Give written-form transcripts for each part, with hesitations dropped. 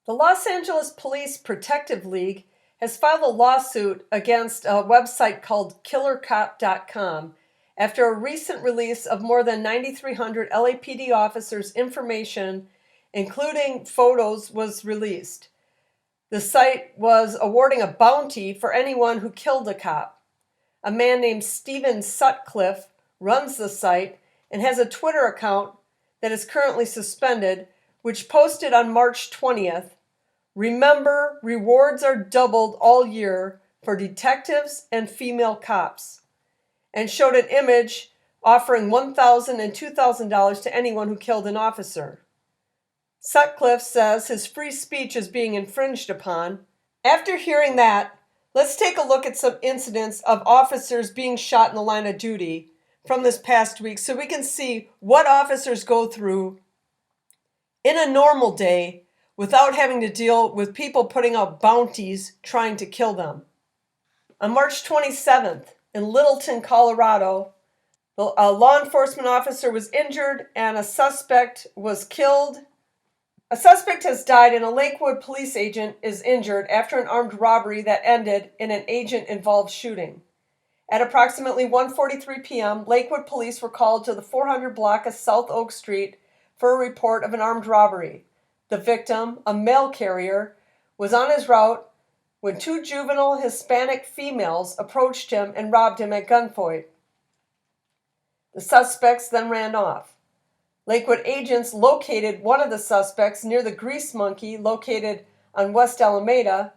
The Los Angeles Police Protective League has filed a lawsuit against a website called killercop.com after a recent release of more than 9,300 LAPD officers' information, including photos, was released. The site was awarding a bounty for anyone who killed a cop. A man named Stephen Sutcliffe runs the site and has a Twitter account that is currently suspended, which posted on March 20th, "Remember, rewards are doubled all year for detectives and female cops," and showed an image offering $1,000 and $2,000 to anyone who killed an officer. Sutcliffe says his free speech is being infringed upon. After hearing that, let's take a look at some incidents of officers being shot in the line of duty from this past week so we can see what officers go through in a normal day without having to deal with people putting out bounties trying to kill them. On March 27th, in Littleton, Colorado, a law enforcement officer was injured and a suspect was killed. A suspect has died and a Lakewood police agent is injured after an armed robbery that ended in an agent-involved shooting. At approximately 1:43 p.m., Lakewood police were called to the 400 block of South Oak Street for a report of an armed robbery. The victim, a mail carrier, was on his route when two juvenile Hispanic females approached him and robbed him at gunpoint. The suspects then ran off. Lakewood agents located one of the suspects near the Grease Monkey located on West Alameda.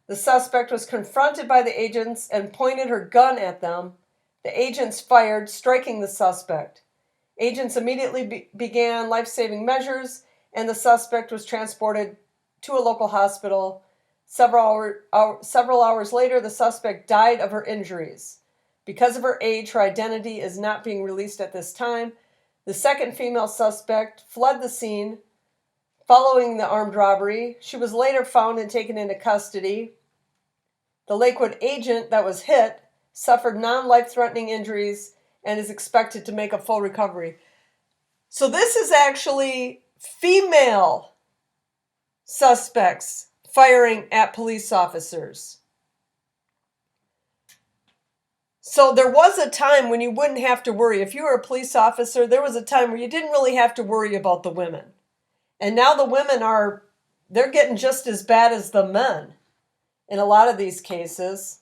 The suspect was confronted by the agents and pointed her gun at them. The agents fired, striking the suspect. Agents immediately began life-saving measures, and the suspect was transported to a local hospital. Several hours later, the suspect died of her injuries. Because of her age, her identity is not being released at this time. The second female suspect fled the scene following the armed robbery. She was later found and taken into custody. The Lakewood agent that was hit suffered non-life-threatening injuries and is expected to make a full recovery. So this is actually female suspects firing at police officers. So there was a time when you wouldn't have to worry. If you were a police officer, there was a time where you didn't really have to worry about the women. And now the women they're getting just as bad as the men in a lot of these cases.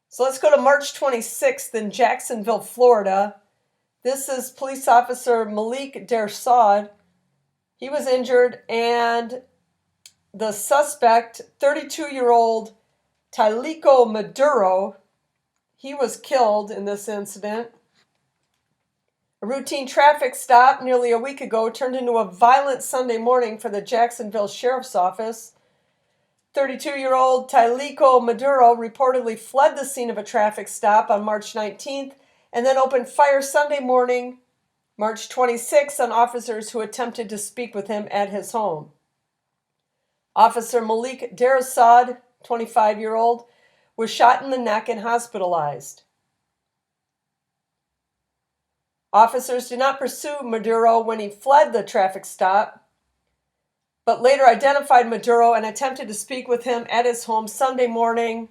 So let's go to March 26th in Jacksonville, Florida. This is police officer Malik Dersad. He was injured, and the suspect, 32-year-old Tylico Maduro, he was killed in this incident. A routine traffic stop nearly a week ago turned into a violent Sunday morning for the Jacksonville Sheriff's Office. 32-year-old Tylico Maduro reportedly fled the scene of a traffic stop on March 19th and then opened fire Sunday morning, March 26th, on officers who attempted to speak with him at his home. Officer Malik Dersad, 25-year-old, was shot in the neck and hospitalized. Officers did not pursue Maduro when he fled the traffic stop, but later identified Maduro and attempted to speak with him at his home Sunday morning.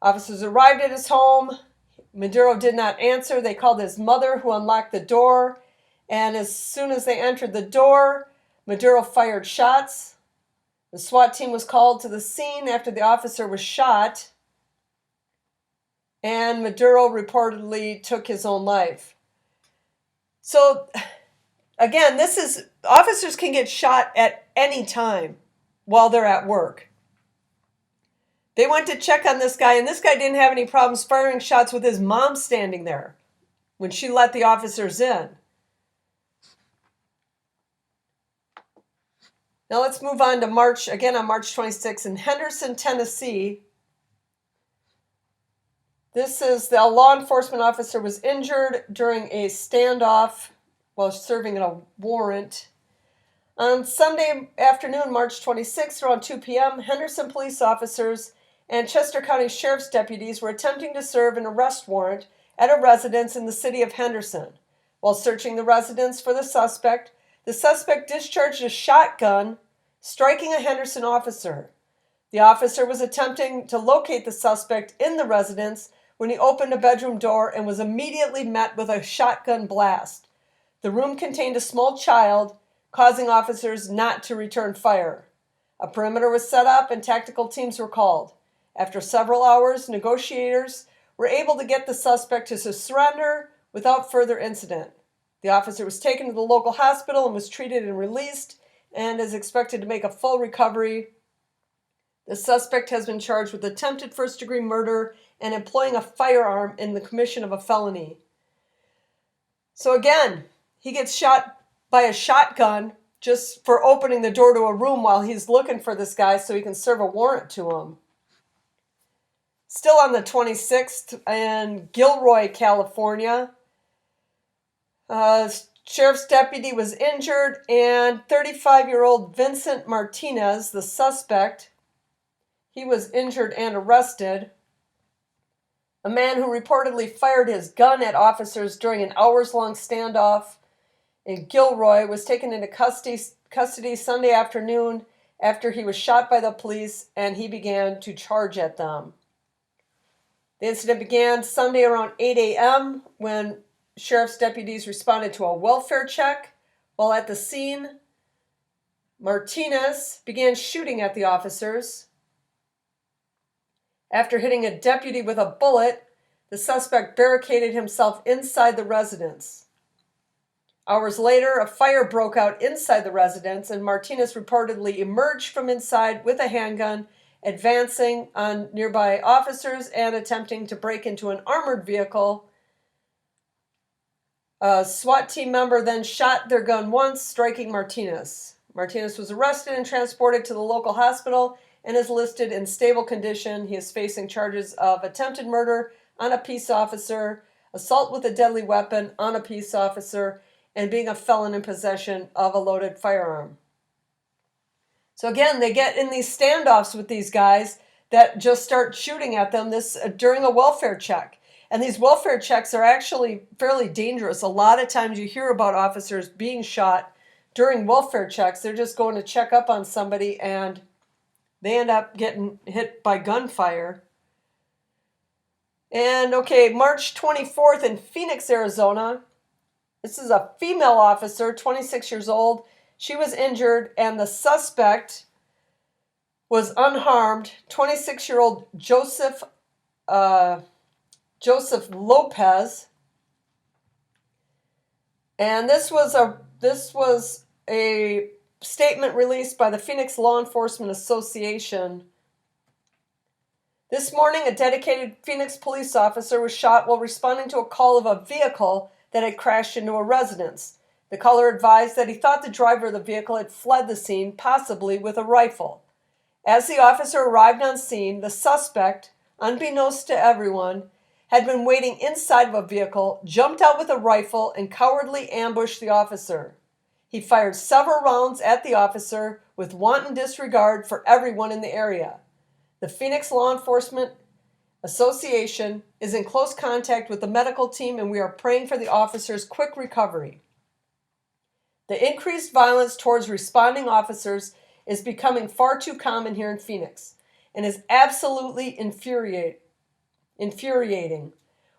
Officers arrived at his home. Maduro did not answer. They called his mother, who unlocked the door, and as soon as they entered the door, Maduro fired shots. The SWAT team was called to the scene after the officer was shot, and Maduro reportedly took his own life. So, again, officers can get shot at any time while they're at work. They went to check on this guy, and this guy didn't have any problems firing shots with his mom standing there when she let the officers in. Now let's move on to March 26th in Henderson, Tennessee. This is the law enforcement officer was injured during a standoff while serving a warrant. On Sunday afternoon, March 26th, around 2 p.m., Henderson police officers and Chester County Sheriff's deputies were attempting to serve an arrest warrant at a residence in the city of Henderson. While searching the residence for the suspect discharged a shotgun, striking a Henderson officer. The officer was attempting to locate the suspect in the residence when he opened a bedroom door and was immediately met with a shotgun blast. The room contained a small child, causing officers not to return fire. A perimeter was set up and tactical teams were called. After several hours, negotiators were able to get the suspect to surrender without further incident. The officer was taken to the local hospital and was treated and released and is expected to make a full recovery. The suspect has been charged with attempted first-degree murder and employing a firearm in the commission of a felony. So again, he gets shot by a shotgun just for opening the door to a room while he's looking for this guy so he can serve a warrant to him. Still on the 26th in Gilroy, California, sheriff's deputy was injured and 35-year-old Vincent Martinez, the suspect, he was injured and arrested. A man who reportedly fired his gun at officers during an hours-long standoff in Gilroy was taken into custody Sunday afternoon after he was shot by the police and he began to charge at them. The incident began Sunday around 8 a.m. when sheriff's deputies responded to a welfare check. While at the scene, Martinez began shooting at the officers. After hitting a deputy with a bullet, the suspect barricaded himself inside the residence. Hours later, a fire broke out inside the residence, and Martinez reportedly emerged from inside with a handgun, advancing on nearby officers and attempting to break into an armored vehicle. A SWAT team member then shot their gun once, striking Martinez. Martinez was arrested and transported to the local hospital and is listed in stable condition. He is facing charges of attempted murder on a peace officer, assault with a deadly weapon on a peace officer, and being a felon in possession of a loaded firearm. So again, they get in these standoffs with these guys that just start shooting at them during a welfare check. And these welfare checks are actually fairly dangerous. A lot of times you hear about officers being shot during welfare checks. They're just going to check up on somebody and they end up getting hit by gunfire. And okay, March 24th in Phoenix, Arizona. This is a female officer, 26 years old. She was injured and the suspect was unharmed. 26-year-old Joseph Lopez. And this was a statement released by the Phoenix Law Enforcement Association. This morning, a dedicated Phoenix police officer was shot while responding to a call of a vehicle that had crashed into a residence. The caller advised that he thought the driver of the vehicle had fled the scene, possibly with a rifle. As the officer arrived on scene, the suspect, unbeknownst to everyone, had been waiting inside of a vehicle, jumped out with a rifle, and cowardly ambushed the officer. He fired several rounds at the officer with wanton disregard for everyone in the area. The Phoenix Law Enforcement Association is in close contact with the medical team, and we are praying for the officer's quick recovery. The increased violence towards responding officers is becoming far too common here in Phoenix and is absolutely infuriating.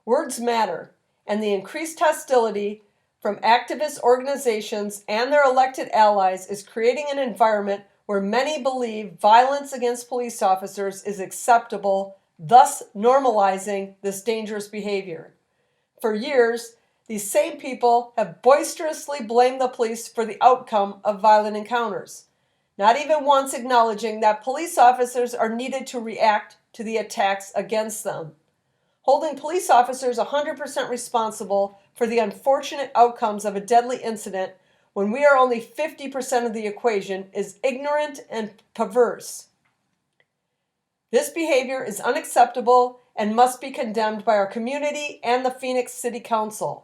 Words matter, and the increased hostility from activist organizations and their elected allies is creating an environment where many believe violence against police officers is acceptable, thus normalizing this dangerous behavior. For years, these same people have boisterously blamed the police for the outcome of violent encounters, not even once acknowledging that police officers are needed to react to the attacks against them. Holding police officers 100% responsible for the unfortunate outcomes of a deadly incident when we are only 50% of the equation is ignorant and perverse. This behavior is unacceptable and must be condemned by our community and the Phoenix City Council.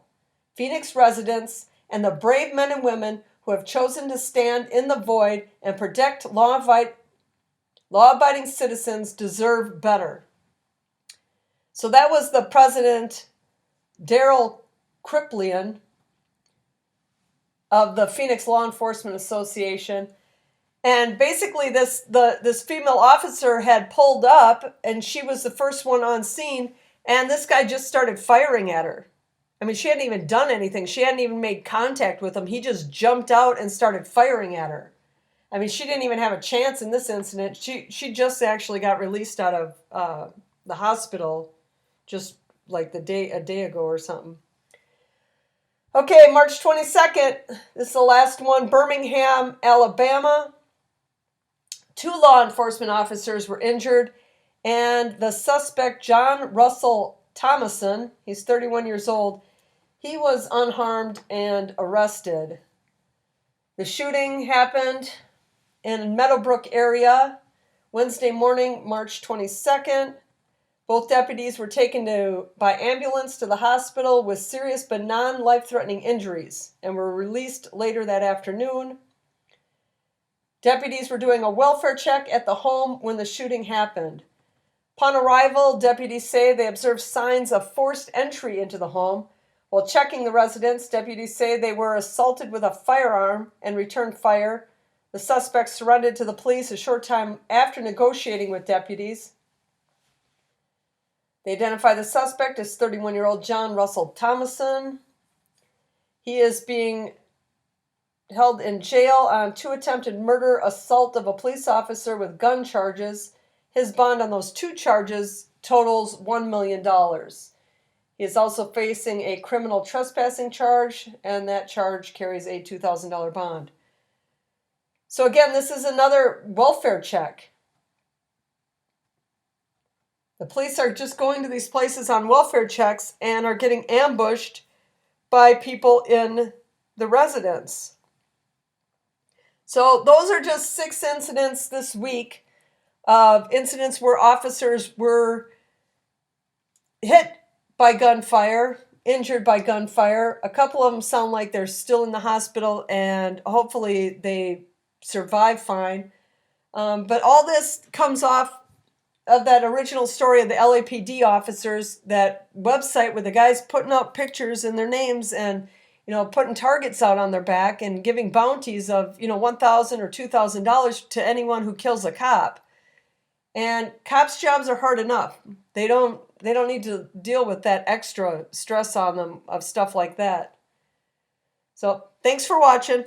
Phoenix residents and the brave men and women who have chosen to stand in the void and protect law-abiding citizens deserve better. So that was the President, Daryl Kriplian, of the Phoenix Law Enforcement Association. And basically this female officer had pulled up, and she was the first one on scene, and this guy just started firing at her. I mean, she hadn't even done anything. She hadn't even made contact with him. He just jumped out and started firing at her. I mean, she didn't even have a chance in this incident. She just actually got released out of the hospital just like a day ago or something. Okay, March 22nd, this is the last one, Birmingham, Alabama. 2 law enforcement officers were injured, and the suspect, John Russell Thomason, he's 31 years old, he was unharmed and arrested. The shooting happened in Meadowbrook area Wednesday morning, March 22nd. Both deputies were taken by ambulance to the hospital with serious but non-life-threatening injuries and were released later that afternoon. Deputies were doing a welfare check at the home when the shooting happened. Upon arrival, deputies say they observed signs of forced entry into the home. While checking the residence, deputies say they were assaulted with a firearm and returned fire. The suspect surrendered to the police a short time after negotiating with deputies. They identify the suspect as 31-year-old John Russell Thomason. He is being held in jail on 2 attempted murder, assault of a police officer with gun charges. His bond on those 2 charges totals $1 million. He is also facing a criminal trespassing charge, and that charge carries a $2,000 bond. So again, this is another welfare check. The police are just going to these places on welfare checks and are getting ambushed by people in the residence. So those are just 6 incidents this week of incidents where officers were hit by gunfire, injured by gunfire. A couple of them sound like they're still in the hospital, and hopefully they survive fine. But all this comes off of that original story of the LAPD officers, that website with the guys putting out pictures and their names and, putting targets out on their back and giving bounties of, $1,000 or $2,000 to anyone who kills a cop. And cops' jobs are hard enough. They don't need to deal with that extra stress on them of stuff like that. So thanks for watching.